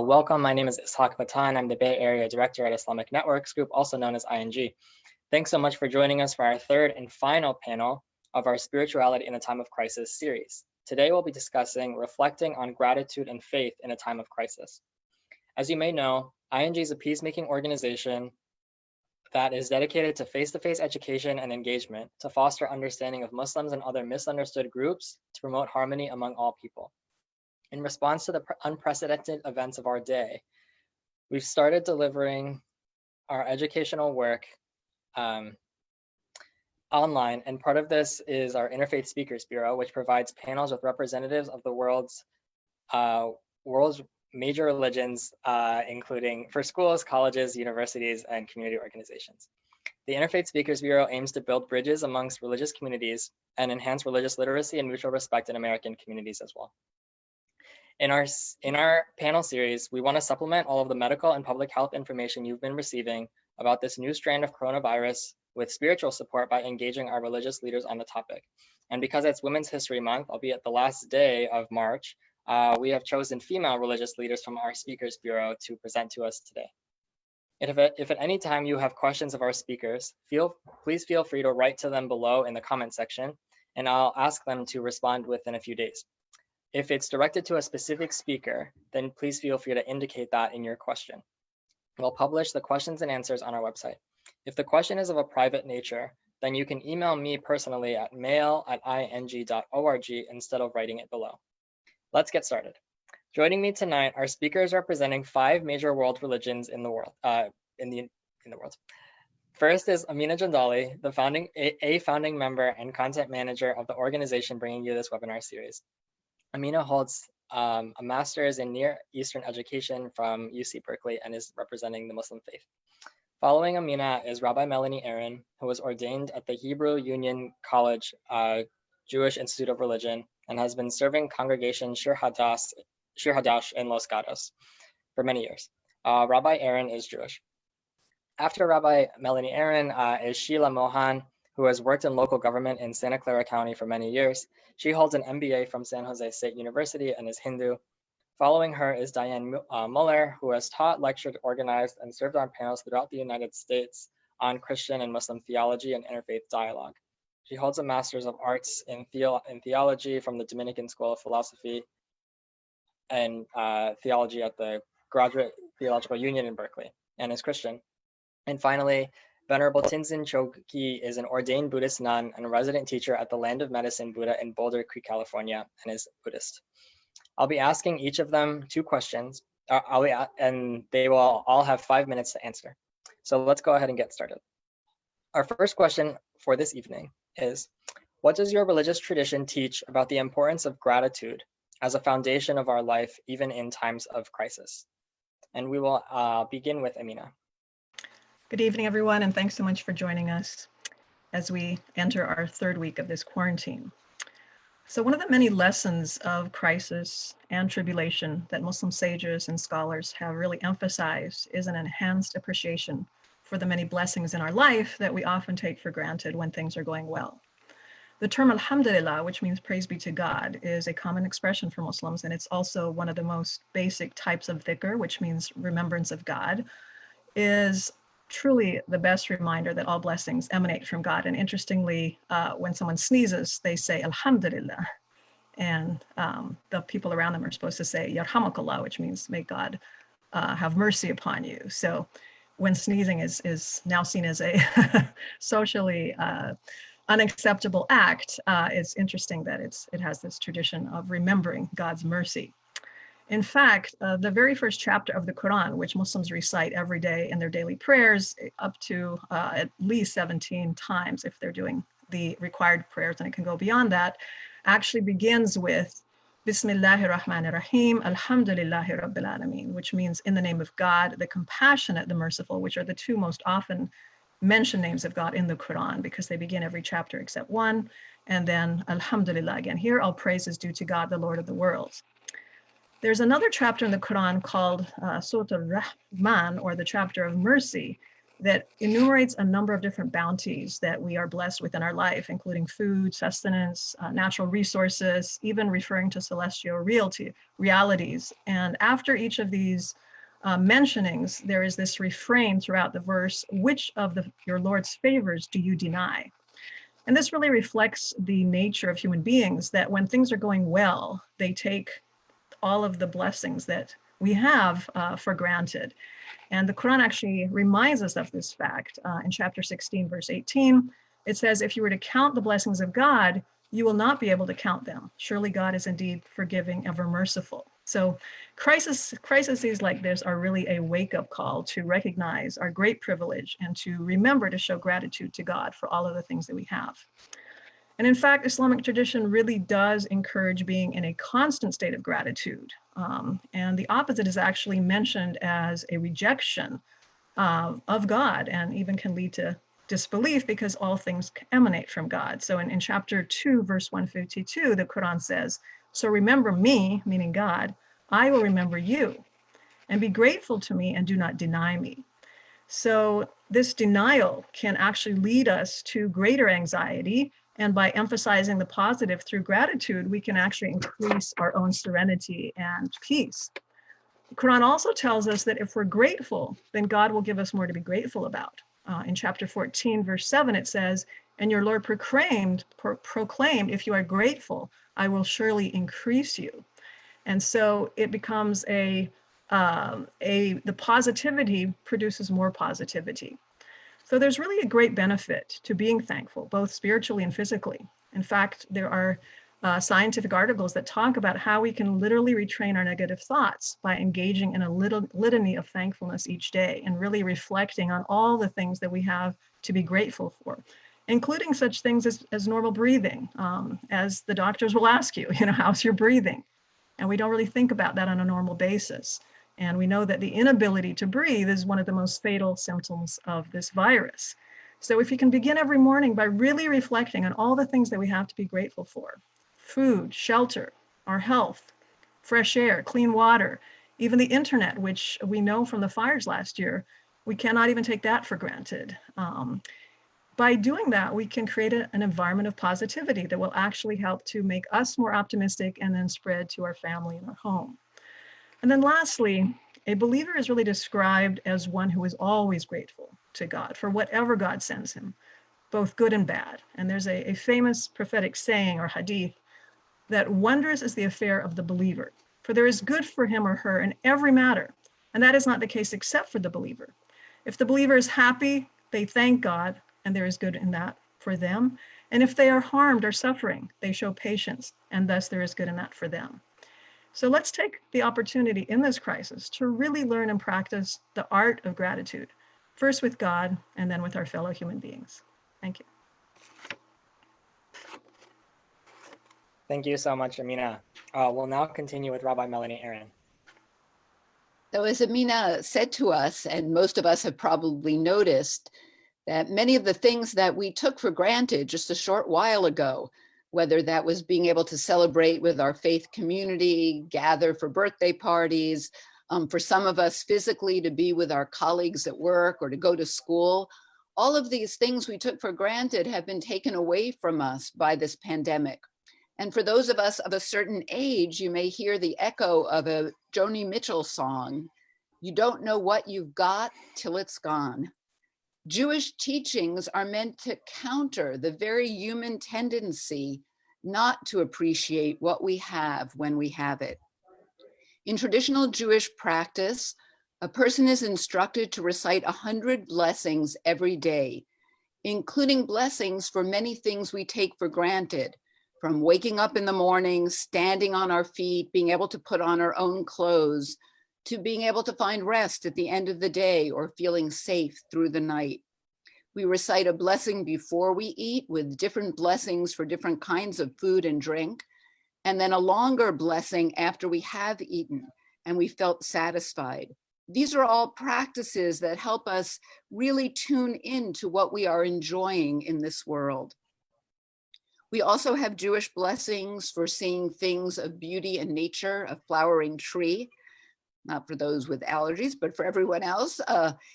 Welcome, my name is Ishaq Pathan. I'm the Bay Area Director at Islamic Networks Group, also known as ING. Thanks so much for joining us for our third and final panel of our Spirituality in a Time of Crisis series. Today we'll be discussing reflecting on gratitude and faith in a time of crisis. As you may know, ING is a peacemaking organization that is dedicated to face-to-face education and engagement to foster understanding of Muslims and other misunderstood groups to promote harmony among all people. In response to the unprecedented events of our day, we've started delivering our educational work online, and part of this is our Interfaith Speakers Bureau, which provides panels with representatives of the world's major religions, including for schools, colleges, universities, and community organizations. The Interfaith Speakers Bureau aims to build bridges amongst religious communities and enhance religious literacy and mutual respect in American communities as well. In our panel series, we want to supplement all of the medical and public health information you've been receiving about this new strand of coronavirus with spiritual support by engaging our religious leaders on the topic. And because it's Women's History Month, albeit the last day of March, we have chosen female religious leaders from our Speakers Bureau to present to us today. If at any time you have questions of our speakers, please feel free to write to them below in the comment section, and I'll ask them to respond within a few days. If it's directed to a specific speaker, then please feel free to indicate that in your question. We'll publish the questions and answers on our website. If the question is of a private nature, then you can email me personally at mail@ing.org instead of writing it below. Let's get started. Joining me tonight are speakers representing 5 major world religions in the world. First is Ameena Jandali, a founding member and content manager of the organization bringing you this webinar series. Ameena holds a master's in Near Eastern education from UC Berkeley and is representing the Muslim faith. Following Ameena is Rabbi Melanie Aron, who was ordained at the Hebrew Union College Jewish Institute of Religion and has been serving congregation Shir Hadash in Los Gatos for many years. Rabbi Aron is Jewish. After Rabbi Melanie Aron is Sheila Mohan, who has worked in local government in Santa Clara County for many years. She holds an MBA from San Jose State University and is Hindu. Following her is Dianne Muller, who has taught, lectured, organized, and served on panels throughout the United States on Christian and Muslim theology and interfaith dialogue. She holds a Master's of Arts in Theology from the Dominican School of Philosophy and Theology at the Graduate Theological Union in Berkeley, and is Christian. And finally, Venerable Tenzin Chogkyi is an ordained Buddhist nun and a resident teacher at the Land of Medicine Buddha in Boulder Creek, California, and is Buddhist. I'll be asking each of them 2 questions, and they will all have 5 minutes to answer. So let's go ahead and get started. Our first question for this evening is, what does your religious tradition teach about the importance of gratitude as a foundation of our life, even in times of crisis? And we will begin with Ameena. Good evening, everyone, and thanks so much for joining us as we enter our 3rd week of this quarantine. So one of the many lessons of crisis and tribulation that Muslim sages and scholars have really emphasized is an enhanced appreciation for the many blessings in our life that we often take for granted when things are going well. The term alhamdulillah, which means praise be to God, is a common expression for Muslims, and it's also one of the most basic types of dhikr, which means remembrance of God, is truly the best reminder that all blessings emanate from God. And interestingly, when someone sneezes, they say Alhamdulillah. And the people around them are supposed to say Yarhamakallah, which means may God have mercy upon you. So when sneezing is now seen as a socially unacceptable act, it's interesting that it has this tradition of remembering God's mercy. In fact, the very first chapter of the Quran, which Muslims recite every day in their daily prayers, up to at least 17 times if they're doing the required prayers, and it can go beyond that, actually begins with Bismillahir Rahmanir Rahim, Alhamdulillahi Rabbil Alameen, which means in the name of God, the compassionate, the merciful, which are the 2 most often mentioned names of God in the Quran, because they begin every chapter except one, and then Alhamdulillah again. Here, all praise is due to God, the Lord of the worlds. There's another chapter in the Quran called Surah al-Rahman, or the chapter of mercy, that enumerates a number of different bounties that we are blessed with in our life, including food, sustenance, natural resources, even referring to celestial realities. And after each of these mentionings, there is this refrain throughout the verse: which of your Lord's favors do you deny? And this really reflects the nature of human beings, that when things are going well, they take all of the blessings that we have for granted. And the Quran actually reminds us of this fact. In chapter 16, verse 18, it says, if you were to count the blessings of God, you will not be able to count them. Surely God is indeed forgiving, ever merciful. So crises like this are really a wake-up call to recognize our great privilege and to remember to show gratitude to God for all of the things that we have. And in fact, Islamic tradition really does encourage being in a constant state of gratitude. And the opposite is actually mentioned as a rejection of God, and even can lead to disbelief, because all things emanate from God. So in chapter 2, verse 152, the Quran says, so remember me, meaning God, I will remember you, and be grateful to me and do not deny me. So this denial can actually lead us to greater anxiety. And by emphasizing the positive through gratitude, we can actually increase our own serenity and peace. The Quran also tells us that if we're grateful, then God will give us more to be grateful about. In chapter 14, verse 7, it says, and your Lord proclaimed, if you are grateful, I will surely increase you. And so it becomes the positivity produces more positivity. So there's really a great benefit to being thankful, both spiritually and physically. In fact, there are scientific articles that talk about how we can literally retrain our negative thoughts by engaging in a litany of thankfulness each day and really reflecting on all the things that we have to be grateful for, including such things as normal breathing. As the doctors will ask you, how's your breathing? And we don't really think about that on a normal basis. And we know that the inability to breathe is one of the most fatal symptoms of this virus. So if you can begin every morning by really reflecting on all the things that we have to be grateful for: food, shelter, our health, fresh air, clean water, even the internet, which we know from the fires last year, we cannot even take that for granted. By doing that, we can create an environment of positivity that will actually help to make us more optimistic and then spread to our family and our home. And then lastly, a believer is really described as one who is always grateful to God for whatever God sends him, both good and bad. And there's a famous prophetic saying or hadith that wondrous is the affair of the believer, for there is good for him or her in every matter. And that is not the case except for the believer. If the believer is happy, they thank God, and there is good in that for them. And if they are harmed or suffering, they show patience, and thus there is good in that for them. So let's take the opportunity in this crisis to really learn and practice the art of gratitude, first with God and then with our fellow human beings. Thank you. Thank you so much, Ameena. We'll now continue with Rabbi Melanie Aron. So as Ameena said to us, and most of us have probably noticed, that many of the things that we took for granted just a short while ago, whether that was being able to celebrate with our faith community, gather for birthday parties, for some of us physically to be with our colleagues at work or to go to school, all of these things we took for granted have been taken away from us by this pandemic. And for those of us of a certain age, you may hear the echo of a Joni Mitchell song, "You don't know what you've got till it's gone." Jewish teachings are meant to counter the very human tendency not to appreciate what we have when we have it. In traditional Jewish practice, a person is instructed to recite 100 blessings every day, including blessings for many things we take for granted, from waking up in the morning, standing on our feet, being able to put on our own clothes, to being able to find rest at the end of the day or feeling safe through the night. We recite a blessing before we eat with different blessings for different kinds of food and drink, and then a longer blessing after we have eaten and we felt satisfied. These are all practices that help us really tune into what we are enjoying in this world. We also have Jewish blessings for seeing things of beauty and nature, a flowering tree. not for those with allergies, but for everyone else,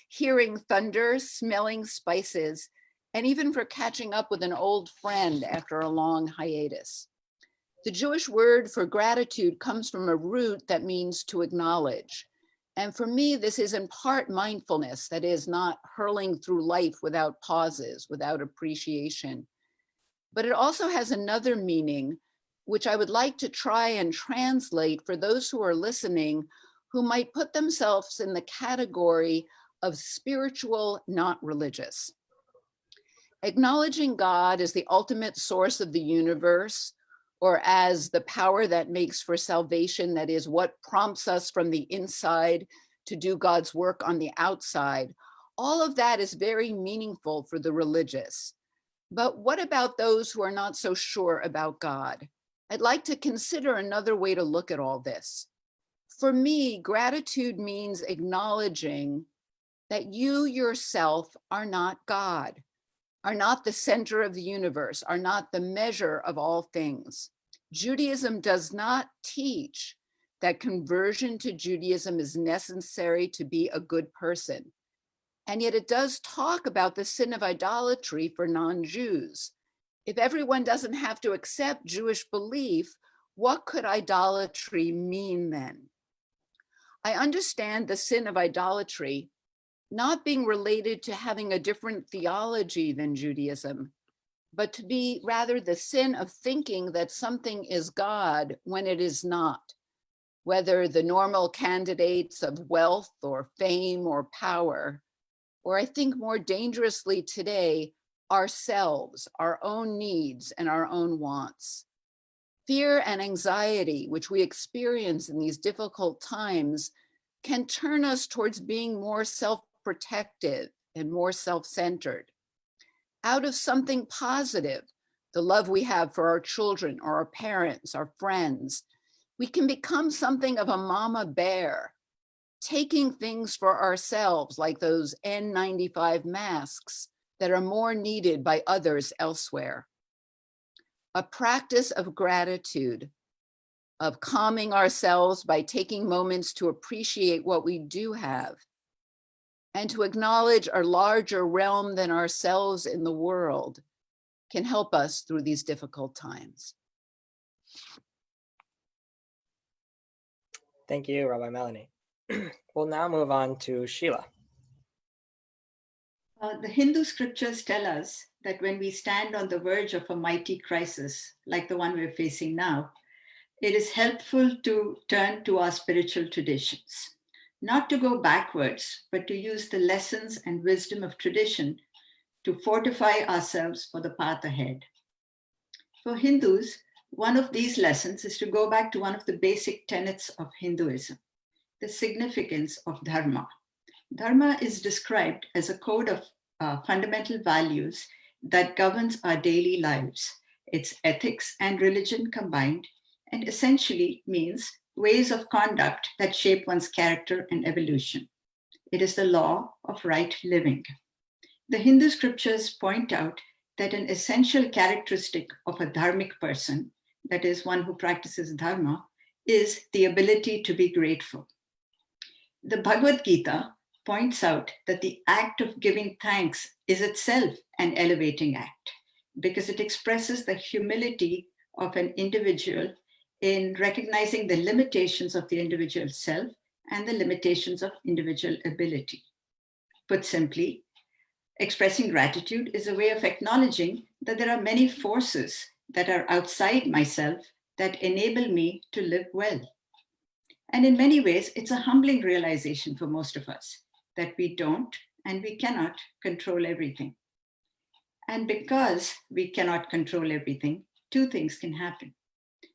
hearing thunder, smelling spices, and even for catching up with an old friend after a long hiatus. The Jewish word for gratitude comes from a root that means to acknowledge. And for me, this is in part mindfulness, that is, not hurling through life without pauses, without appreciation. But it also has another meaning, which I would like to try and translate for those who are listening, who might put themselves in the category of spiritual, not religious. Acknowledging God as the ultimate source of the universe, or as the power that makes for salvation, that is what prompts us from the inside to do God's work on the outside, all of that is very meaningful for the religious. But what about those who are not so sure about God? I'd like to consider another way to look at all this. For me, gratitude means acknowledging that you yourself are not God, are not the center of the universe, are not the measure of all things. Judaism does not teach that conversion to Judaism is necessary to be a good person. And yet it does talk about the sin of idolatry for non-Jews. If everyone doesn't have to accept Jewish belief, what could idolatry mean then? I understand the sin of idolatry not being related to having a different theology than Judaism, but to be rather the sin of thinking that something is God when it is not, whether the normal candidates of wealth or fame or power, or I think more dangerously today, ourselves, our own needs and our own wants. Fear and anxiety, which we experience in these difficult times, can turn us towards being more self-protective and more self-centered. Out of something positive, the love we have for our children or our parents, our friends, we can become something of a mama bear, taking things for ourselves like those N95 masks that are more needed by others elsewhere. A practice of gratitude, of calming ourselves by taking moments to appreciate what we do have, and to acknowledge a larger realm than ourselves in the world, can help us through these difficult times. Thank you, Rabbi Melanie. We'll now move on to Sheila. The Hindu scriptures tell us that when we stand on the verge of a mighty crisis, like the one we're facing now, it is helpful to turn to our spiritual traditions, not to go backwards, but to use the lessons and wisdom of tradition to fortify ourselves for the path ahead. For Hindus, one of these lessons is to go back to one of the basic tenets of Hinduism, the significance of Dharma. Dharma is described as a code of fundamental values that governs our daily lives. It's ethics and religion combined, and essentially means ways of conduct that shape one's character and evolution. It is the law of right living. The Hindu scriptures point out that an essential characteristic of a dharmic person, that is, one who practices Dharma, is the ability to be grateful. The Bhagavad Gita points out that the act of giving thanks is itself an elevating act because it expresses the humility of an individual in recognizing the limitations of the individual self and the limitations of individual ability. Put simply, expressing gratitude is a way of acknowledging that there are many forces that are outside myself that enable me to live well. And in many ways, it's a humbling realization for most of us that we don't and we cannot control everything. And because we cannot control everything, two things can happen.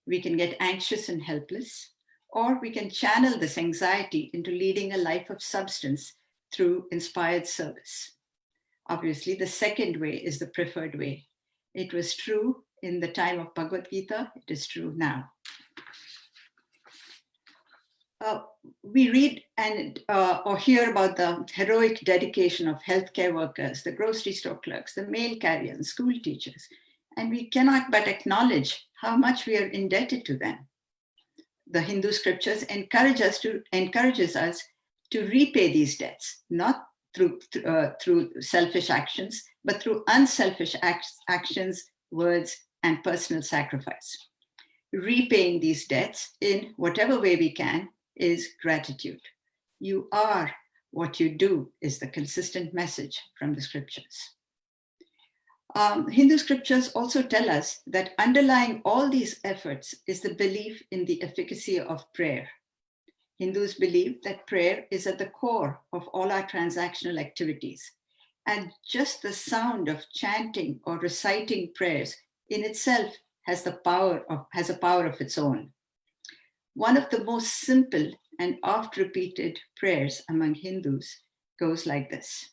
We can get anxious and helpless, or we can channel this anxiety into leading a life of substance through inspired service. Obviously, the second way is the preferred way. It was true in the time of Bhagavad Gita, it is true now. We read and or hear about the heroic dedication of healthcare workers, the grocery store clerks, the mail carriers, school teachers, and we cannot but acknowledge how much we are indebted to them. the Hindu scriptures encourages us to repay these debts, not through selfish actions, but through unselfish actions, words, and personal sacrifice. Repaying these debts in whatever way we can is gratitude. You are what you do is the consistent message from the scriptures. Hindu scriptures also tell us that underlying all these efforts is the belief in the efficacy of prayer. Hindus believe that prayer is at the core of all our transactional activities, and just the sound of chanting or reciting prayers in itself has a power of its own. One of the most simple and oft repeated prayers among Hindus goes like this.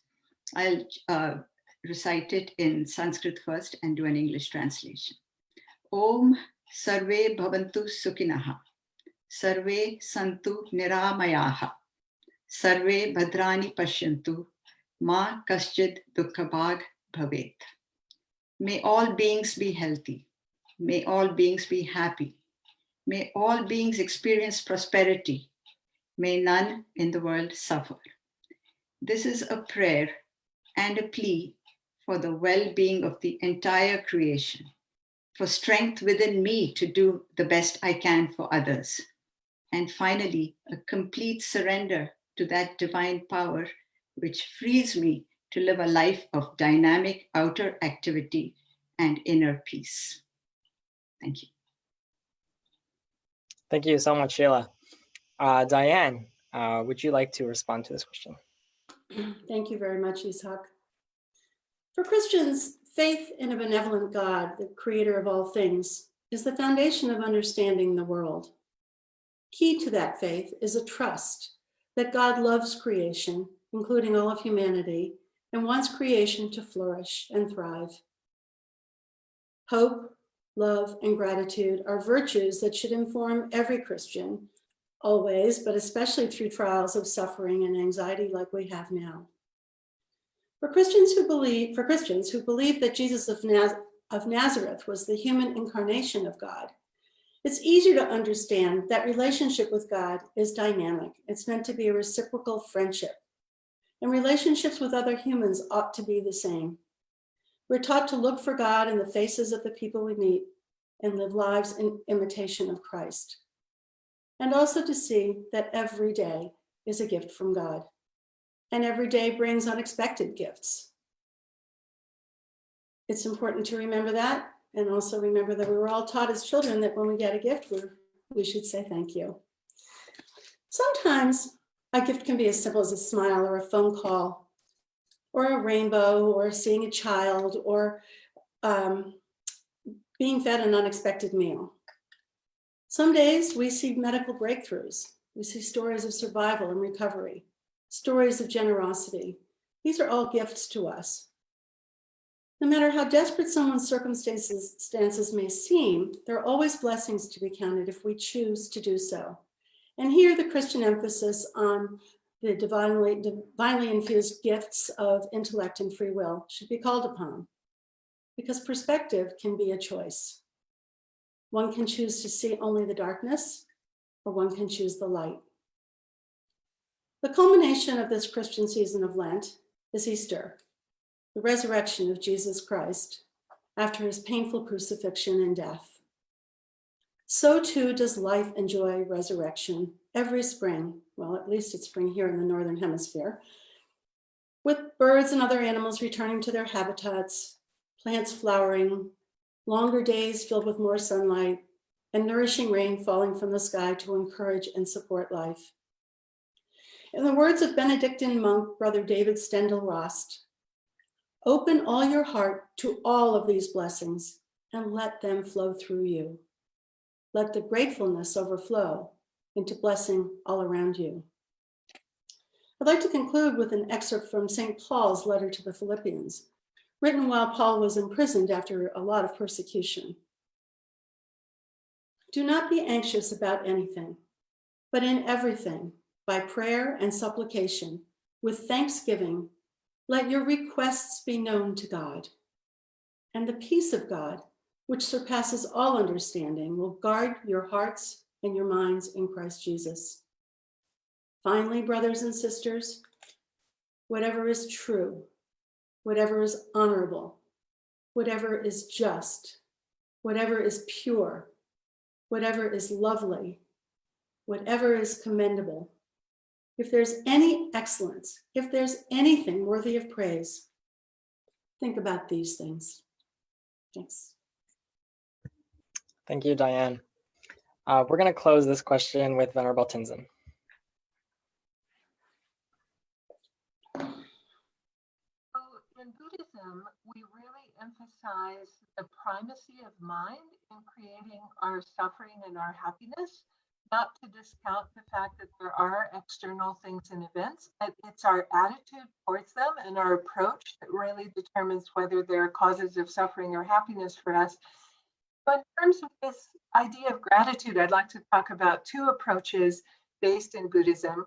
I'll recite it in Sanskrit first and do an English translation. Om Sarve Bhavantu Sukhinaha, Sarve Santu Niramayaha, Sarve Bhadrani Pashyantu, Ma Kaschid Dukkhabhag Bhavet. May all beings be healthy. May all beings be happy. May all beings experience prosperity. May none in the world suffer. This is a prayer and a plea for the well-being of the entire creation, for strength within me to do the best I can for others, and finally, a complete surrender to that divine power which frees me to live a life of dynamic outer activity and inner peace. Thank you. Thank you so much, Sheila. Dianne, would you like to respond to this question? Thank you very much, Ishaq. For Christians, faith in a benevolent God, the creator of all things, is the foundation of understanding the world. Key to that faith is a trust that God loves creation, including all of humanity, and wants creation to flourish and thrive. Hope, love, and gratitude are virtues that should inform every Christian, always, but especially through trials of suffering and anxiety like we have now. For Christians who believe that Jesus of Nazareth was the human incarnation of God, it's easier to understand that relationship with God is dynamic. It's meant to be a reciprocal friendship. And relationships with other humans ought to be the same. We're taught to look for God in the faces of the people we meet and live lives in imitation of Christ. And also to see that every day is a gift from God. And every day brings unexpected gifts. It's important to remember that, and also remember that we were all taught as children that when we get a gift, we should say thank you. Sometimes a gift can be as simple as a smile or a phone call, or a rainbow, or seeing a child, or being fed an unexpected meal. Some days we see medical breakthroughs. We see stories of survival and recovery, stories of generosity. These are all gifts to us. No matter how desperate someone's circumstances may seem, there are always blessings to be counted if we choose to do so. And here the Christian emphasis on the divinely infused gifts of intellect and free will should be called upon, because perspective can be a choice. One can choose to see only the darkness, or one can choose the light. The culmination of this Christian season of Lent is Easter, the resurrection of Jesus Christ after his painful crucifixion and death. So too does life enjoy resurrection every spring. Well, at least it's spring here in the Northern Hemisphere, with birds and other animals returning to their habitats, plants flowering, longer days filled with more sunlight, and nourishing rain falling from the sky to encourage and support life. In the words of Benedictine monk, Brother David Stendhal-Rost, open all your heart to all of these blessings and let them flow through you. Let the gratefulness overflow into blessing all around you. I'd like to conclude with an excerpt from St. Paul's letter to the Philippians, written while Paul was imprisoned after a lot of persecution. Do not be anxious about anything, but in everything, by prayer and supplication, with thanksgiving, let your requests be known to God. And the peace of God, which surpasses all understanding, will guard your hearts and your minds in Christ Jesus. Finally, brothers and sisters, whatever is true, whatever is honorable, whatever is just, whatever is pure, whatever is lovely, whatever is commendable, if there's any excellence, if there's anything worthy of praise, think about these things. Thanks. Thank you, Dianne. We're going to close this question with Venerable Tenzin. In Buddhism, we really emphasize the primacy of mind in creating our suffering and our happiness, not to discount the fact that there are external things and events, but it's our attitude towards them and our approach that really determines whether they're causes of suffering or happiness for us. But in terms of this idea of gratitude, I'd like to talk about two approaches based in Buddhism.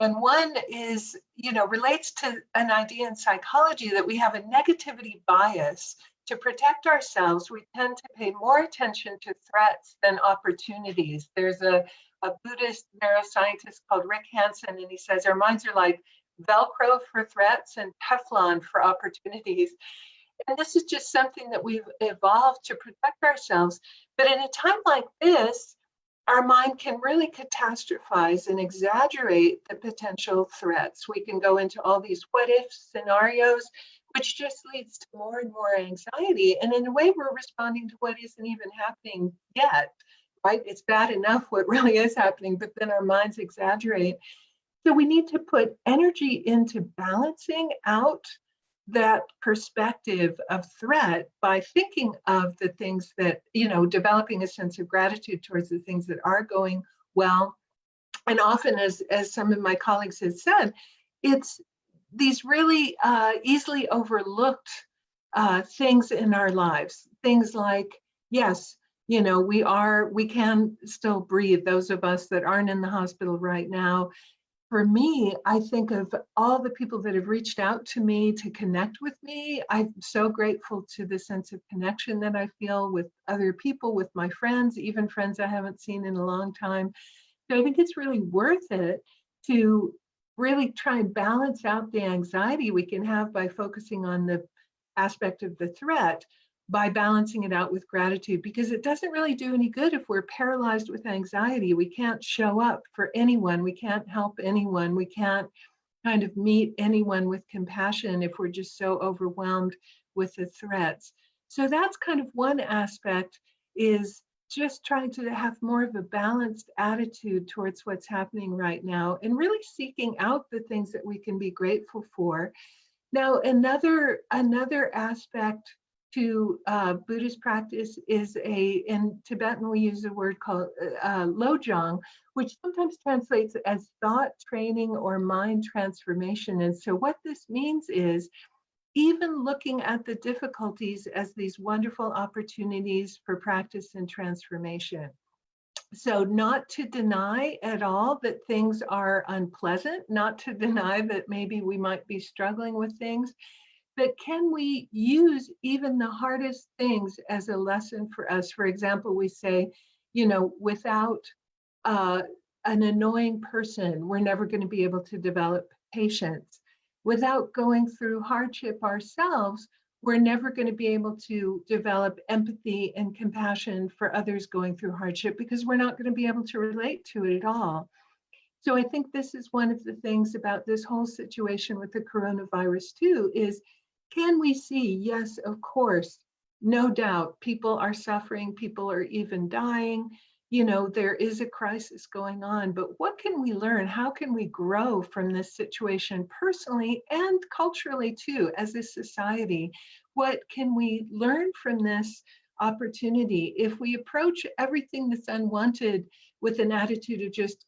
And one is, relates to an idea in psychology that we have a negativity bias. To protect ourselves, we tend to pay more attention to threats than opportunities. There's a Buddhist neuroscientist called Rick Hansen, and he says our minds are like Velcro for threats and Teflon for opportunities. And this is just something that we've evolved to protect ourselves. But in a time like this, our mind can really catastrophize and exaggerate the potential threats. We can go into all these what if scenarios, which just leads to more and more anxiety. And in a way, we're responding to what isn't even happening yet, right? It's bad enough what really is happening, but then our minds exaggerate. So we need to put energy into balancing out that perspective of threat by thinking of the things that, developing a sense of gratitude towards the things that are going well. And often, as some of my colleagues have said, it's these really easily overlooked things in our lives. Things like, yes, we can still breathe, those of us that aren't in the hospital right now. For me, I think of all the people that have reached out to me to connect with me. I'm so grateful to the sense of connection that I feel with other people, with my friends, even friends I haven't seen in a long time. So I think it's really worth it to really try and balance out the anxiety we can have by focusing on the aspect of the threat, by balancing it out with gratitude, because it doesn't really do any good if we're paralyzed with anxiety. We can't show up for anyone. We can't help anyone. We can't kind of meet anyone with compassion if we're just so overwhelmed with the threats. So that's kind of one aspect, is just trying to have more of a balanced attitude towards what's happening right now and really seeking out the things that we can be grateful for. Now, another aspect to Buddhist practice is in Tibetan we use a word called lojong, which sometimes translates as thought training or mind transformation. And so what this means is even looking at the difficulties as these wonderful opportunities for practice and transformation. So not to deny at all that things are unpleasant, not to deny that maybe we might be struggling with things, but can we use even the hardest things as a lesson for us? For example, we say, without an annoying person, we're never going to be able to develop patience. Without going through hardship ourselves, we're never going to be able to develop empathy and compassion for others going through hardship, because we're not going to be able to relate to it at all. So I think this is one of the things about this whole situation with the coronavirus too, is can we see, yes, of course, no doubt, people are suffering, people are even dying, there is a crisis going on, but what can we learn? How can we grow from this situation personally and culturally too, as a society? What can we learn from this opportunity? If we approach everything that's unwanted with an attitude of just,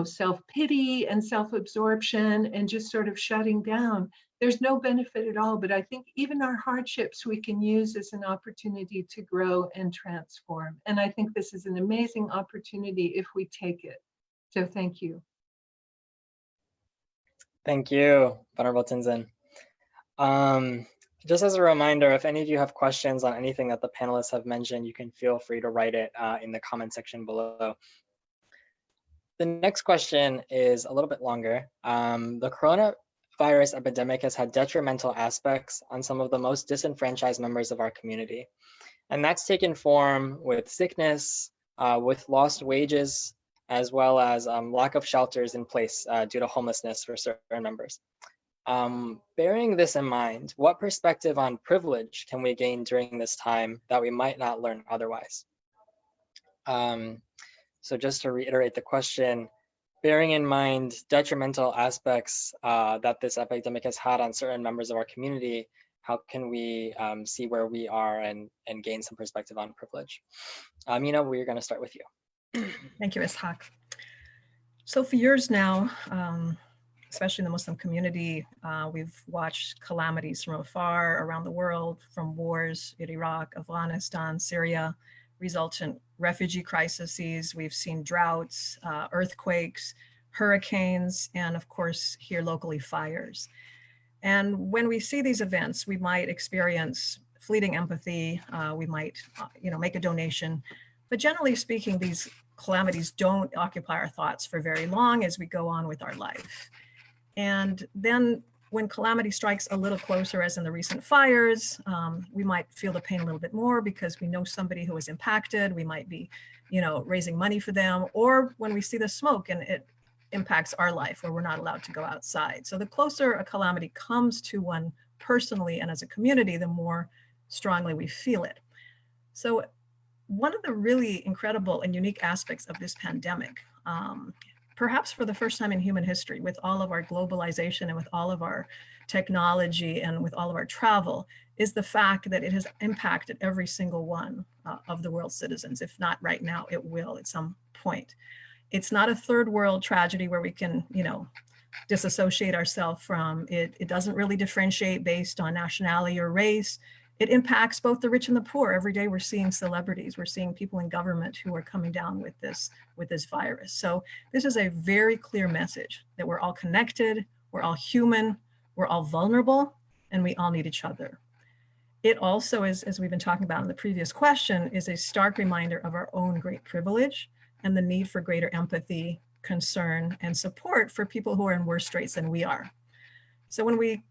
self-pity and self-absorption and just sort of shutting down, there's no benefit at all. But I think even our hardships we can use as an opportunity to grow and transform. And I think this is an amazing opportunity if we take it. So thank you. Thank you, Venerable Tenzin. Just as a reminder, if any of you have questions on anything that the panelists have mentioned, you can feel free to write it in the comment section below. The next question is a little bit longer. The coronavirus epidemic has had detrimental aspects on some of the most disenfranchised members of our community. And that's taken form with sickness, with lost wages, as well as lack of shelters in place due to homelessness for certain members. Bearing this in mind, what perspective on privilege can we gain during this time that we might not learn otherwise? So just to reiterate the question, bearing in mind detrimental aspects that this epidemic has had on certain members of our community, how can we see where we are and gain some perspective on privilege? Ameena, we're going to start with you. Thank you, Ishaq. So for years now, especially in the Muslim community, we've watched calamities from afar around the world, from wars in Iraq, Afghanistan, Syria, resultant refugee crises. We've seen droughts, earthquakes, hurricanes, and of course, here locally, fires. And when we see these events, we might experience fleeting empathy. We might, make a donation. But generally speaking, these calamities don't occupy our thoughts for very long as we go on with our life. And then when calamity strikes a little closer, as in the recent fires, we might feel the pain a little bit more because we know somebody who was impacted. We might be, raising money for them, or when we see the smoke and it impacts our life where we're not allowed to go outside. So the closer a calamity comes to one personally and as a community, the more strongly we feel it. So one of the really incredible and unique aspects of this pandemic, perhaps for the first time in human history, with all of our globalization and with all of our technology and with all of our travel, is the fact that it has impacted every single one of the world's citizens. If not right now, it will at some point. It's not a third world tragedy where we can, disassociate ourselves from it. It doesn't really differentiate based on nationality or race. It impacts both the rich and the poor. Every day we're seeing celebrities, we're seeing people in government who are coming down with this virus. So this is a very clear message that we're all connected, we're all human, we're all vulnerable, and we all need each other. It also is, as we've been talking about in the previous question, is a stark reminder of our own great privilege and the need for greater empathy, concern, and support for people who are in worse straits than we are. So when we,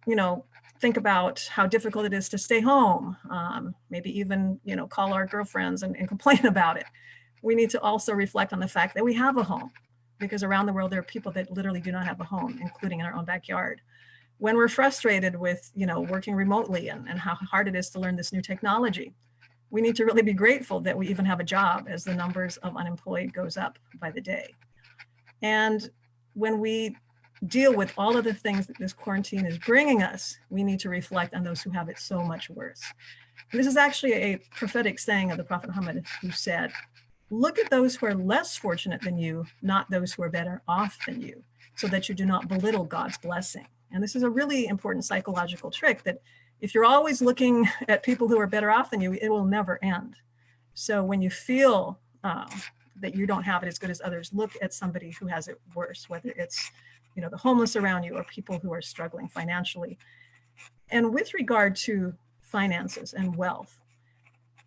think about how difficult it is to stay home, maybe even, call our girlfriends and complain about it, we need to also reflect on the fact that we have a home, because around the world there are people that literally do not have a home, including in our own backyard. When we're frustrated with, working remotely and how hard it is to learn this new technology, we need to really be grateful that we even have a job, as the numbers of unemployed goes up by the day. And when we deal with all of the things that this quarantine is bringing us, we need to reflect on those who have it so much worse. And this is actually a prophetic saying of the Prophet Muhammad, who said, "Look at those who are less fortunate than you, not those who are better off than you, so that you do not belittle God's blessing." And this is a really important psychological trick, that if you're always looking at people who are better off than you, it will never end. So when you feel that you don't have it as good as others, look at somebody who has it worse, whether it's the homeless around you or people who are struggling financially. And with regard to finances and wealth,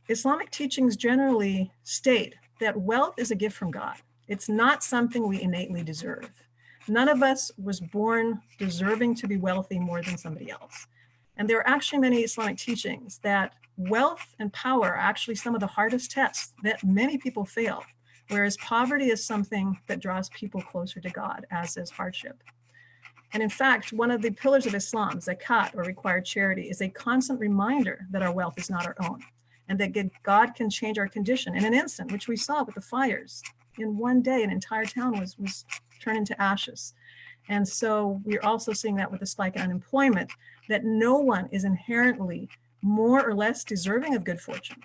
Islamic teachings generally state that wealth is a gift from God. It's not something we innately deserve. None of us was born deserving to be wealthy more than somebody else. And there are actually many Islamic teachings that wealth and power are actually some of the hardest tests that many people fail, whereas poverty is something that draws people closer to God, as is hardship. And in fact, one of the pillars of Islam, zakat, or required charity, is a constant reminder that our wealth is not our own, and that God can change our condition in an instant, which we saw with the fires. In one day, an entire town was turned into ashes. And so we're also seeing that with the spike in unemployment, that no one is inherently more or less deserving of good fortune.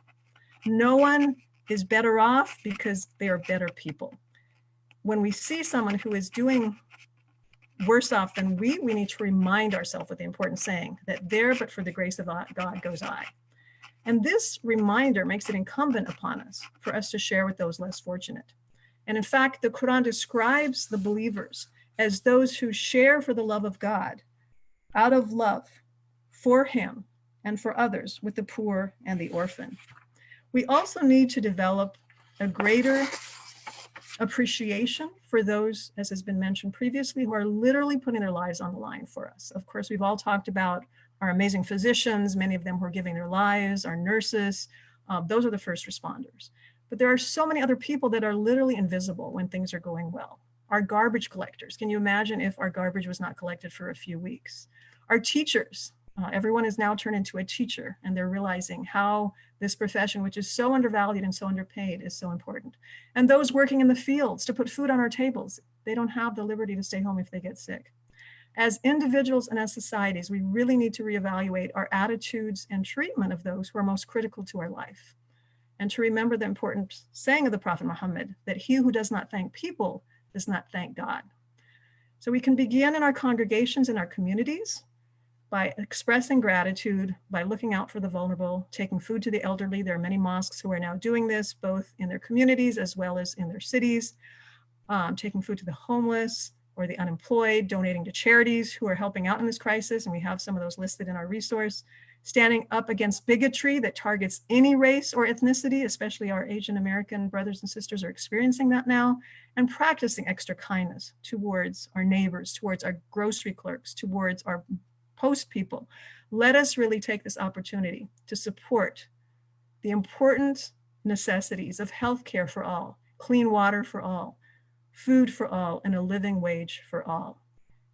No one is better off because they are better people. When we see someone who is doing worse off than we need to remind ourselves with the important saying that there, but for the grace of God goes I. And this reminder makes it incumbent upon us for us to share with those less fortunate. And in fact, the Quran describes the believers as those who share for the love of God, out of love for him and for others, with the poor and the orphan. We also need to develop a greater appreciation for those, as has been mentioned previously, who are literally putting their lives on the line for us. Of course, we've all talked about our amazing physicians, many of them who are giving their lives, our nurses, those are the first responders. But there are so many other people that are literally invisible when things are going well. Our garbage collectors, can you imagine if our garbage was not collected for a few weeks? Our teachers, everyone is now turned into a teacher, and they're realizing how this profession, which is so undervalued and so underpaid, is so important. And those working in the fields to put food on our tables, they don't have the liberty to stay home if they get sick. As individuals and as societies, we really need to reevaluate our attitudes and treatment of those who are most critical to our life. And to remember the important saying of the Prophet Muhammad, that he who does not thank people does not thank God. So we can begin in our congregations, in our communities, by expressing gratitude, by looking out for the vulnerable, taking food to the elderly. There are many mosques who are now doing this, both in their communities as well as in their cities, taking food to the homeless or the unemployed, donating to charities who are helping out in this crisis, and we have some of those listed in our resource, standing up against bigotry that targets any race or ethnicity, especially our Asian American brothers and sisters are experiencing that now, and practicing extra kindness towards our neighbors, towards our grocery clerks, towards our post people. Let us really take this opportunity to support the important necessities of healthcare for all, clean water for all, food for all, and a living wage for all.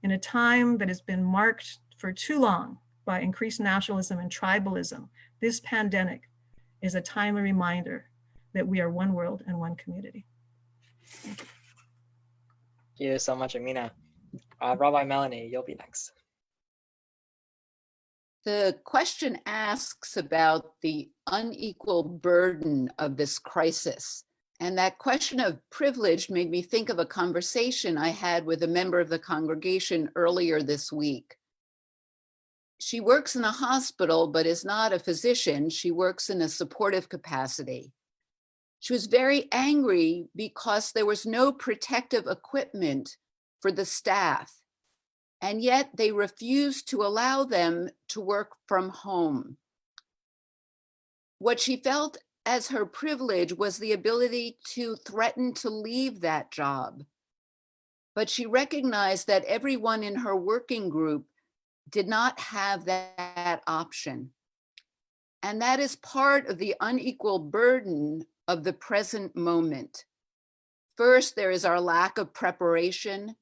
In a time that has been marked for too long by increased nationalism and tribalism, this pandemic is a timely reminder that we are one world and one community. Thank you so much, Ameena. Rabbi Melanie, you'll be next. The question asks about the unequal burden of this crisis. And that question of privilege made me think of a conversation I had with a member of the congregation earlier this week. She works in a hospital, but is not a physician. She works in a supportive capacity. She was very angry because there was no protective equipment for the staff, and yet they refused to allow them to work from home. What she felt as her privilege was the ability to threaten to leave that job. But she recognized that everyone in her working group did not have that option. And that is part of the unequal burden of the present moment. First, there is our lack of preparation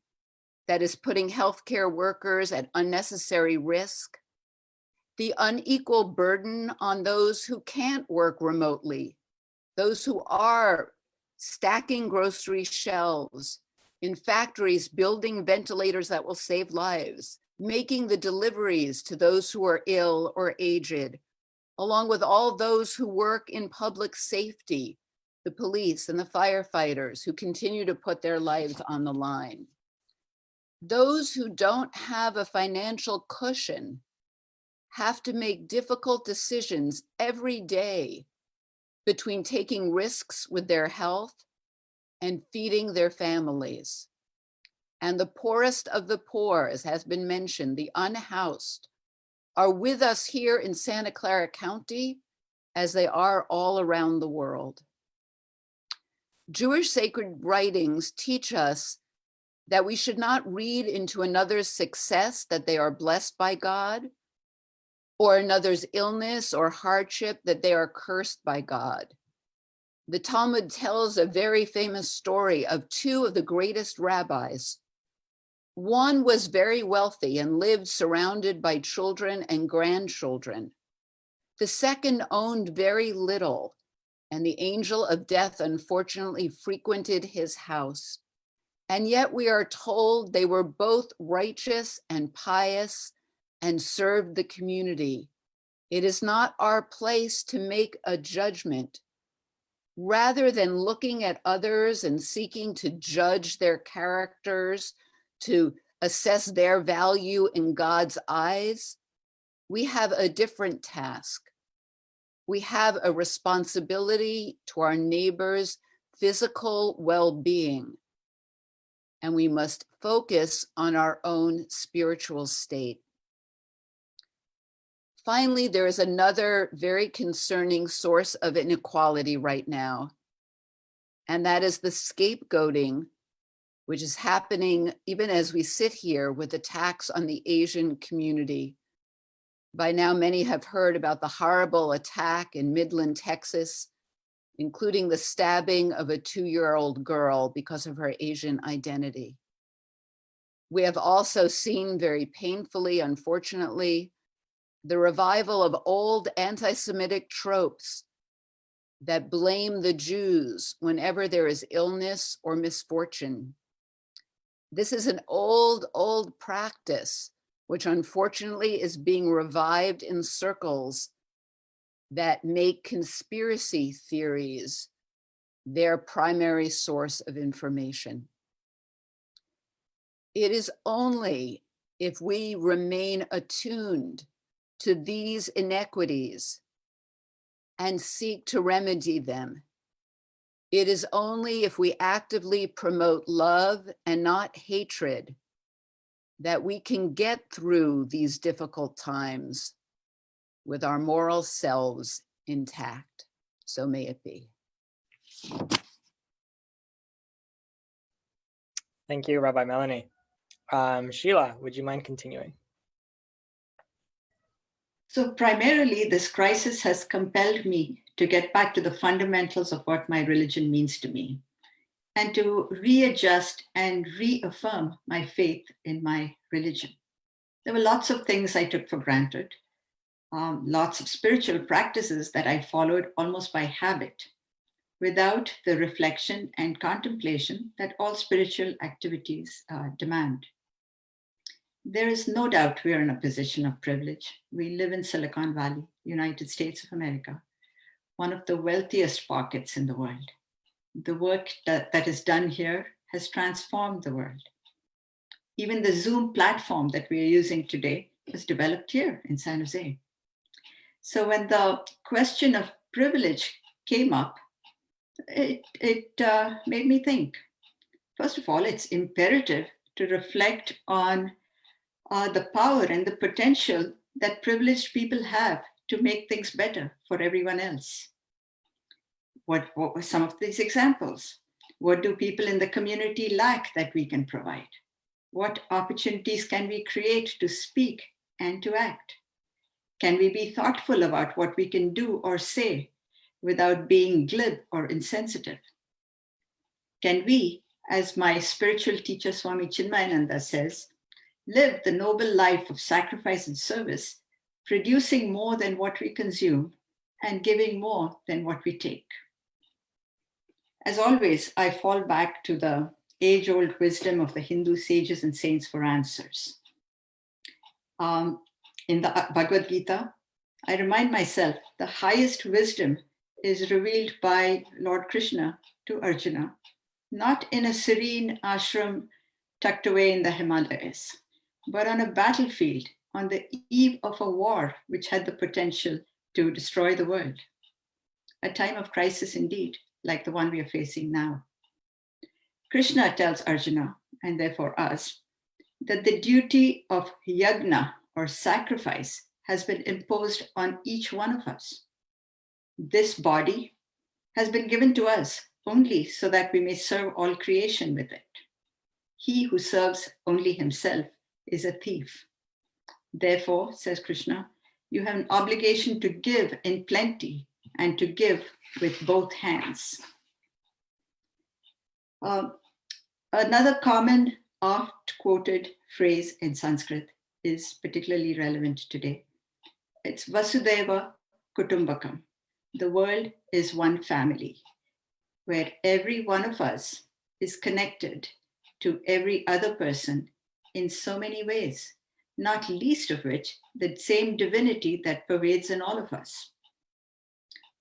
that is putting healthcare workers at unnecessary risk. The unequal burden on those who can't work remotely, those who are stacking grocery shelves, in factories building ventilators that will save lives, making the deliveries to those who are ill or aged, along with all those who work in public safety, the police and the firefighters who continue to put their lives on the line. Those who don't have a financial cushion have to make difficult decisions every day between taking risks with their health and feeding their families. And the poorest of the poor, as has been mentioned, the unhoused, are with us here in Santa Clara County as they are all around the world. Jewish sacred writings teach us that we should not read into another's success that they are blessed by God, or another's illness or hardship that they are cursed by God. The Talmud tells a very famous story of two of the greatest rabbis. One was very wealthy and lived surrounded by children and grandchildren. The second owned very little, and the angel of death unfortunately frequented his house. And yet we are told they were both righteous and pious and served the community. It is not our place to make a judgment. Rather than looking at others and seeking to judge their characters, to assess their value in God's eyes, we have a different task. We have a responsibility to our neighbors' physical well-being, and we must focus on our own spiritual state. Finally, there is another very concerning source of inequality right now. and that is the scapegoating, which is happening even as we sit here with attacks on the Asian community. By now, many have heard about the horrible attack in Midland, Texas, including the stabbing of a 2-year-old girl because of her Asian identity. We have also seen very painfully, unfortunately, the revival of old anti-Semitic tropes that blame the Jews whenever there is illness or misfortune. This is an old, old practice, which unfortunately is being revived in circles that make conspiracy theories their primary source of information. It is only if we remain attuned to these inequities and seek to remedy them. It is only if we actively promote love and not hatred that we can get through these difficult times with our moral selves intact. So may it be. Thank you, Rabbi Melanie. Sheila, would you mind continuing? So primarily, this crisis has compelled me to get back to the fundamentals of what my religion means to me, and to readjust and reaffirm my faith in my religion. There were lots of things I took for granted, lots of spiritual practices that I followed almost by habit, without the reflection and contemplation that all spiritual activities demand. There is no doubt we are in a position of privilege. We live in Silicon Valley, United States of America, one of the wealthiest pockets in the world. The work that is done here has transformed the world. Even the Zoom platform that we are using today was developed here in San Jose. So when the question of privilege came up, it made me think. First of all, it's imperative to reflect on the power and the potential that privileged people have to make things better for everyone else. What were some of these examples? What do people in the community lack that we can provide? What opportunities can we create to speak and to act? Can we be thoughtful about what we can do or say without being glib or insensitive? Can we, as my spiritual teacher Swami Chinmayananda says, live the noble life of sacrifice and service, producing more than what we consume and giving more than what we take? As always, I fall back to the age-old wisdom of the Hindu sages and saints for answers. In the Bhagavad Gita, I remind myself the highest wisdom is revealed by Lord Krishna to Arjuna, not in a serene ashram tucked away in the Himalayas, but on a battlefield on the eve of a war which had the potential to destroy the world. A time of crisis indeed, like the one we are facing now. Krishna tells Arjuna, and therefore us, that the duty of yagna, or sacrifice, has been imposed on each one of us. This body has been given to us only so that we may serve all creation with it. He who serves only himself is a thief. Therefore, says Krishna, you have an obligation to give in plenty and to give with both hands. Another common, oft-quoted phrase in Sanskrit is particularly relevant today. It's Vasudeva Kutumbakam. The world is one family, where every one of us is connected to every other person in so many ways, not least of which the same divinity that pervades in all of us.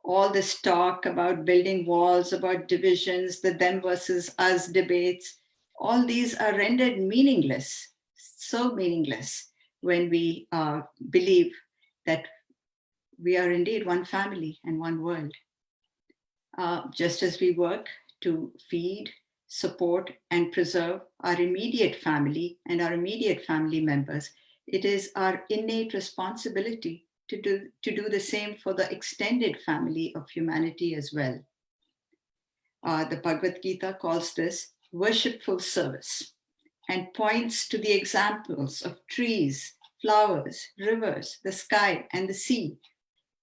All this talk about building walls, about divisions, the them versus us debates, all these are rendered meaningless, so meaningless, when we believe that we are indeed one family and one world. Just as we work to feed, support, and preserve our immediate family and our immediate family members, it is our innate responsibility to do the same for the extended family of humanity as well. The Bhagavad Gita calls this worshipful service and points to the examples of trees, flowers, rivers, the sky, and the sea,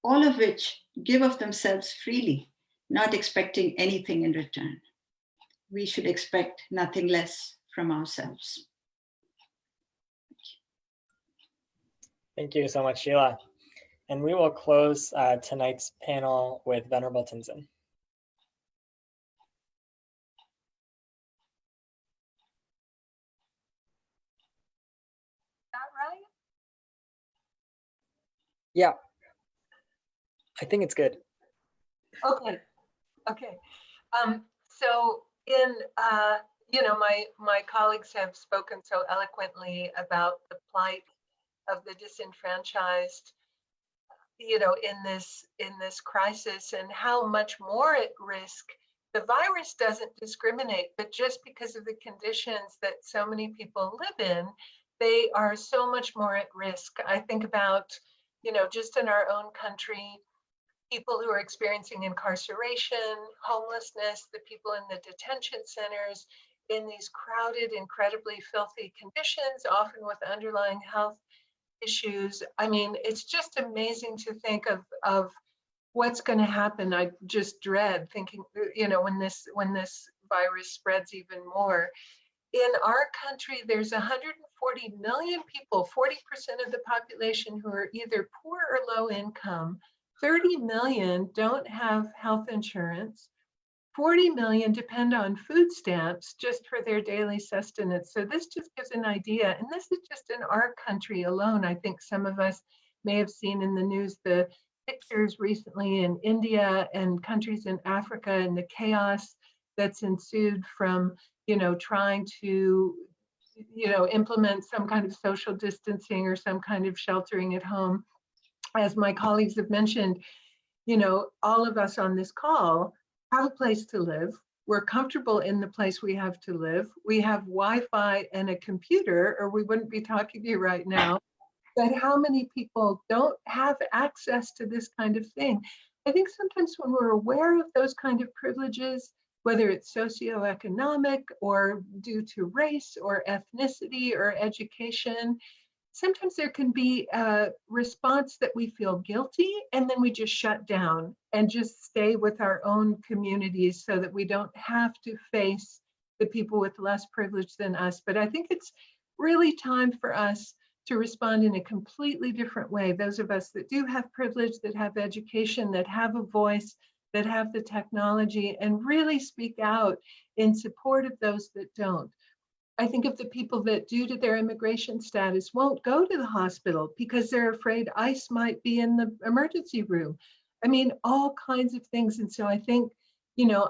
all of which give of themselves freely, not expecting anything in return. We should expect nothing less from ourselves. Thank you so much, Sheila. And we will close tonight's panel with Venerable Tenzin. Is that right? Yeah, I think it's good. Okay. So in my colleagues have spoken so eloquently about the plight of the disenfranchised, in this crisis, and how much more at risk. The virus doesn't discriminate, but just because of the conditions that so many people live in, they are so much more at risk. I think about, just in our own country, people who are experiencing incarceration, homelessness, the people in the detention centers, in these crowded, incredibly filthy conditions, often with underlying health issues. I mean, it's just amazing to think of what's going to happen. I just dread thinking, when this virus spreads even more. In our country, there's 140 million people, 40% of the population, who are either poor or low income. 30 million don't have health insurance. 40 million depend on food stamps just for their daily sustenance. So this just gives an idea, and this is just in our country alone. I think some of us may have seen in the news the pictures recently in India and countries in Africa, and the chaos that's ensued from, trying to, implement some kind of social distancing or some kind of sheltering at home. As my colleagues have mentioned, all of us on this call have a place to live. We're comfortable in the place we have to live. We have Wi-Fi and a computer, or we wouldn't be talking to you right now. But how many people don't have access to this kind of thing? I think sometimes when we're aware of those kind of privileges, whether it's socioeconomic or due to race or ethnicity or education, sometimes there can be a response that we feel guilty, and then we just shut down and just stay with our own communities so that we don't have to face the people with less privilege than us. But I think it's really time for us to respond in a completely different way. Those of us that do have privilege, that have education, that have a voice, that have the technology, and really speak out in support of those that don't. I think of the people that, due to their immigration status, won't go to the hospital because they're afraid ICE might be in the emergency room. I mean, all kinds of things. And so I think,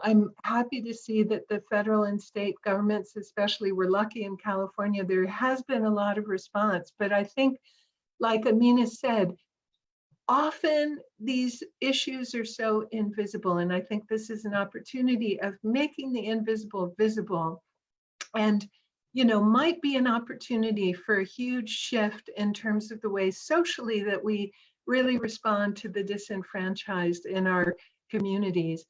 I'm happy to see that the federal and state governments, especially, we're lucky in California, there has been a lot of response. But I think, like Ameena said, often these issues are so invisible. And I think this is an opportunity of making the invisible visible. And might be an opportunity for a huge shift in terms of the way socially that we really respond to the disenfranchised in our communities.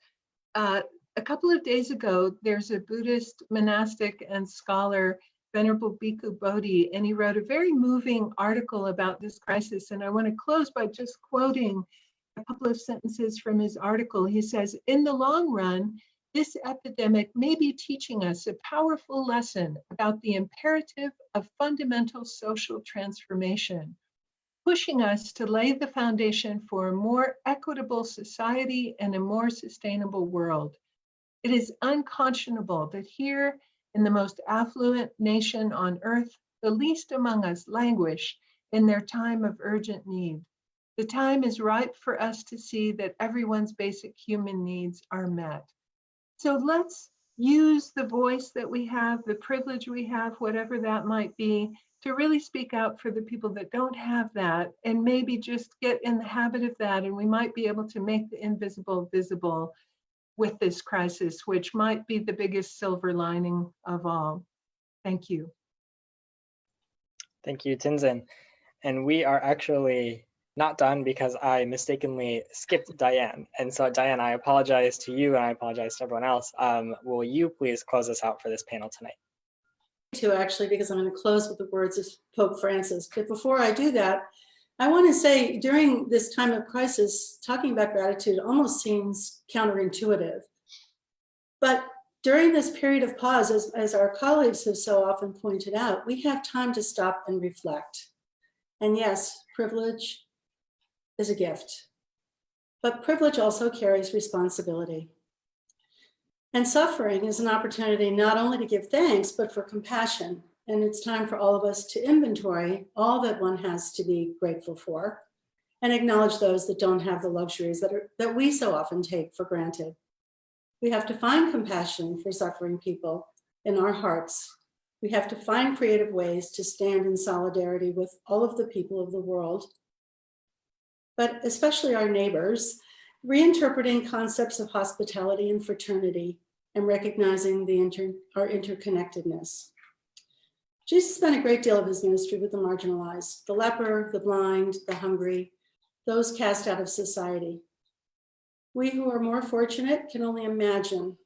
A couple of days ago, there's a Buddhist monastic and scholar, Venerable Bhikkhu Bodhi, and he wrote a very moving article about this crisis. And I want to close by just quoting a couple of sentences from his article. He says, "In the long run, this epidemic may be teaching us a powerful lesson about the imperative of fundamental social transformation, pushing us to lay the foundation for a more equitable society and a more sustainable world. It is unconscionable that here, in the most affluent nation on earth, the least among us languish in their time of urgent need. The time is ripe for us to see that everyone's basic human needs are met." So let's use the voice that we have, the privilege we have, whatever that might be, to really speak out for the people that don't have that, and maybe just get in the habit of that, and we might be able to make the invisible visible with this crisis, which might be the biggest silver lining of all. Thank you. Thank you, Tenzin. And we are actually not done because I mistakenly skipped Dianne. And so Dianne, I apologize to you and I apologize to everyone else. Will you please close us out for this panel tonight? To actually, because I'm going to close with the words of Pope Francis. But before I do that, I want to say during this time of crisis, talking about gratitude almost seems counterintuitive. But during this period of pause, as our colleagues have so often pointed out, we have time to stop and reflect. And yes, privilege is a gift, but privilege also carries responsibility. And suffering is an opportunity not only to give thanks, but for compassion. And it's time for all of us to inventory all that one has to be grateful for and acknowledge those that don't have the luxuries that we so often take for granted. We have to find compassion for suffering people in our hearts. We have to find creative ways to stand in solidarity with all of the people of the world, but especially our neighbors, reinterpreting concepts of hospitality and fraternity and recognizing our interconnectedness. Jesus spent a great deal of his ministry with the marginalized, the leper, the blind, the hungry, those cast out of society. We who are more fortunate can only imagine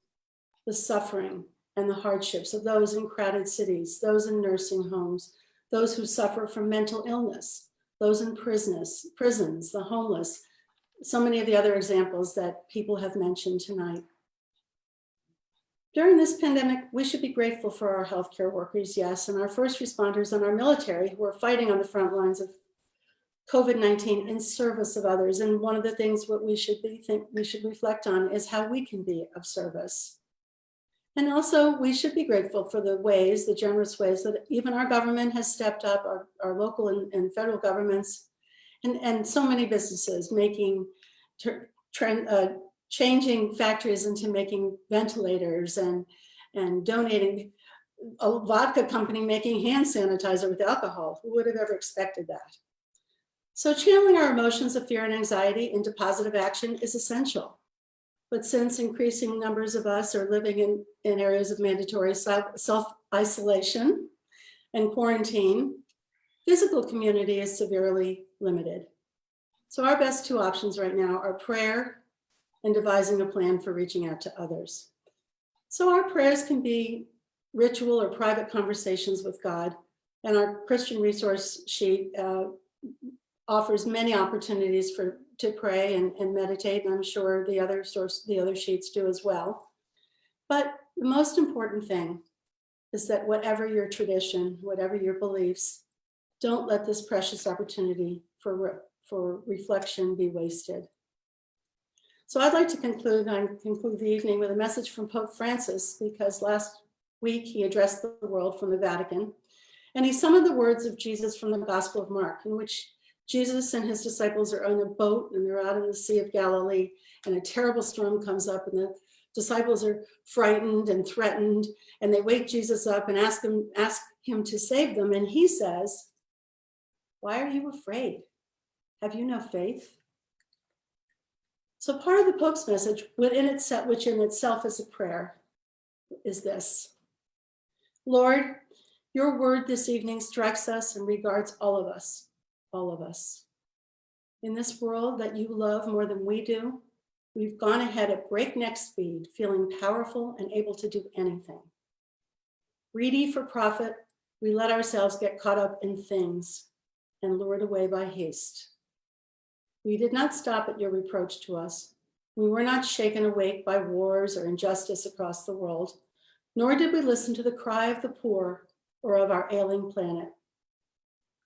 the suffering and the hardships of those in crowded cities, those in nursing homes, those who suffer from mental illness, those in prisons, the homeless, so many of the other examples that people have mentioned tonight. During this pandemic, we should be grateful for our healthcare workers, yes, and our first responders and our military who are fighting on the front lines of COVID-19 in service of others. And one of the things what we should reflect on is how we can be of service. And also, we should be grateful for the generous ways that even our government has stepped up, our local and federal governments, and so many businesses changing factories into making ventilators and donating, a vodka company making hand sanitizer with alcohol. Who would have ever expected that? So channeling our emotions of fear and anxiety into positive action is essential. But since increasing numbers of us are living in areas of mandatory self-isolation and quarantine, physical community is severely limited. So our best two options right now are prayer and devising a plan for reaching out to others. So our prayers can be ritual or private conversations with God, and our Christian resource sheet offers many opportunities to pray and meditate, and I'm sure the other sheets do as well. But the most important thing is that whatever your tradition, whatever your beliefs, don't let this precious opportunity for reflection be wasted. So I'd like to conclude the evening with a message from Pope Francis, because last week he addressed the world from the Vatican, and he summoned the words of Jesus from the Gospel of Mark, in which Jesus and his disciples are on a boat and they're out in the Sea of Galilee, and a terrible storm comes up, and the disciples are frightened and threatened, and they wake Jesus up and ask him to save them. And he says, "Why are you afraid? Have you no faith?" So part of the Pope's message, which in itself is a prayer, is this: Lord, your word this evening strikes us and regards all of us. All of us. In this world that you love more than we do, we've gone ahead at breakneck speed, feeling powerful and able to do anything. Greedy for profit, we let ourselves get caught up in things and lured away by haste. We did not stop at your reproach to us. We were not shaken awake by wars or injustice across the world, nor did we listen to the cry of the poor or of our ailing planet.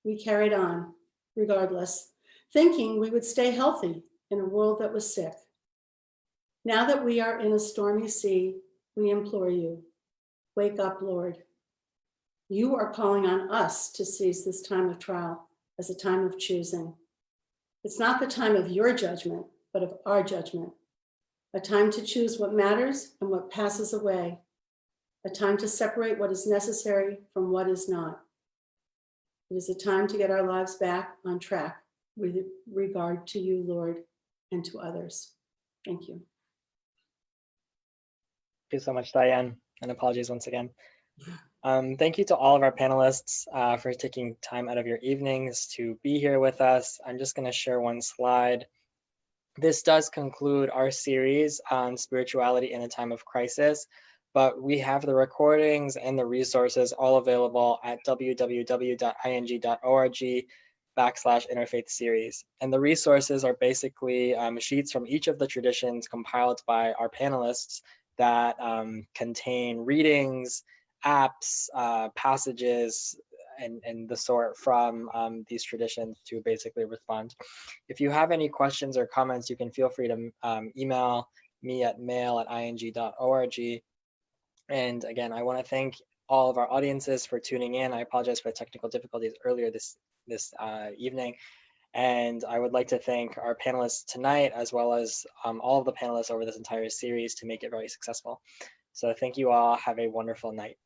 We carried on, regardless, thinking we would stay healthy in a world that was sick. Now that we are in a stormy sea, we implore you, wake up, Lord. You are calling on us to seize this time of trial as a time of choosing. It's not the time of your judgment, but of our judgment. A time to choose what matters and what passes away. A time to separate what is necessary from what is not. It is a time to get our lives back on track with regard to you, Lord, and to others. Thank you. Thank you so much, Dianne, and apologies once again. Thank you to all of our panelists for taking time out of your evenings to be here with us. I'm just going to share one slide. This does conclude our series on spirituality in a time of crisis, but we have the recordings and the resources all available at www.ing.org/interfaith series. And the resources are basically sheets from each of the traditions compiled by our panelists that contain readings, apps, passages, and the sort from these traditions to basically respond. If you have any questions or comments, you can feel free to email me at mail@ing.org. And again, I want to thank all of our audiences for tuning in. I apologize for the technical difficulties earlier this evening. And I would like to thank our panelists tonight, as well as all of the panelists over this entire series to make it very successful. So thank you all. Have a wonderful night.